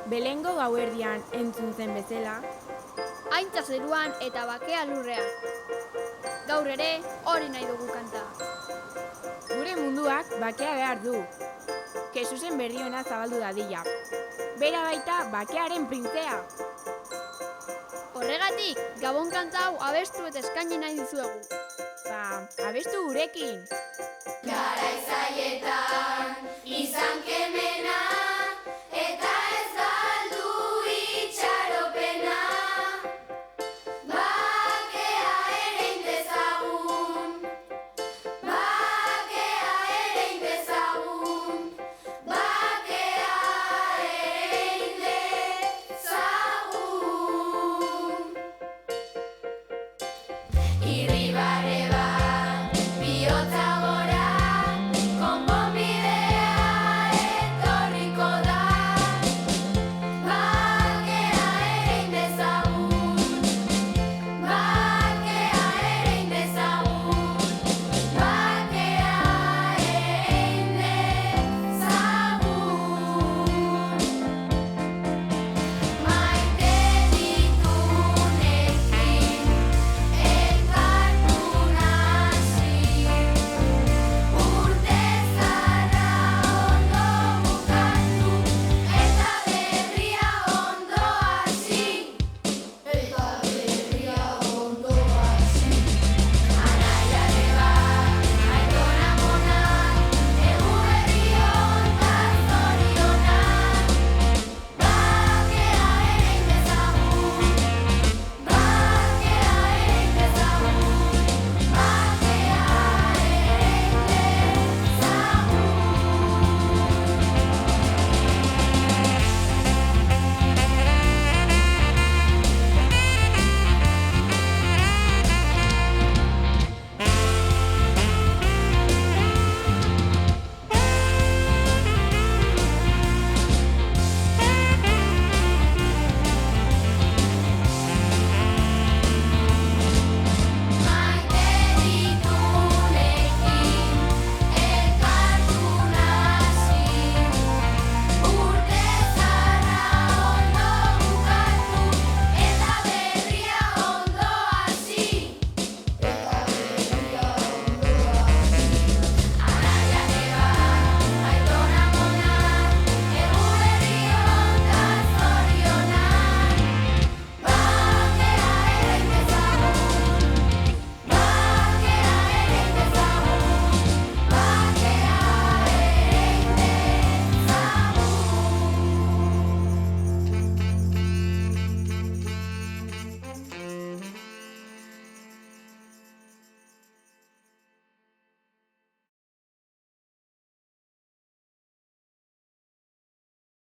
Belengo gauerdian entzun zen bezala, Aintza zeruan eta bakea lurrean. Gaur ere hori nahi dugu kanta. gure munduak bakea behar du. Jesusen berri ona zabaldu dadila. Bera baita bakearen printzea. Horregatik, Gabon kanta hau abestu eta eskaini nahi dizuegu. Abestu gurekin. Garaizaietan izan kemena eta ez galdu itxaropena. Bakea ere indezagun, bakea ere indezagun, bakea ere indezagun. Irribarre bat, bihotza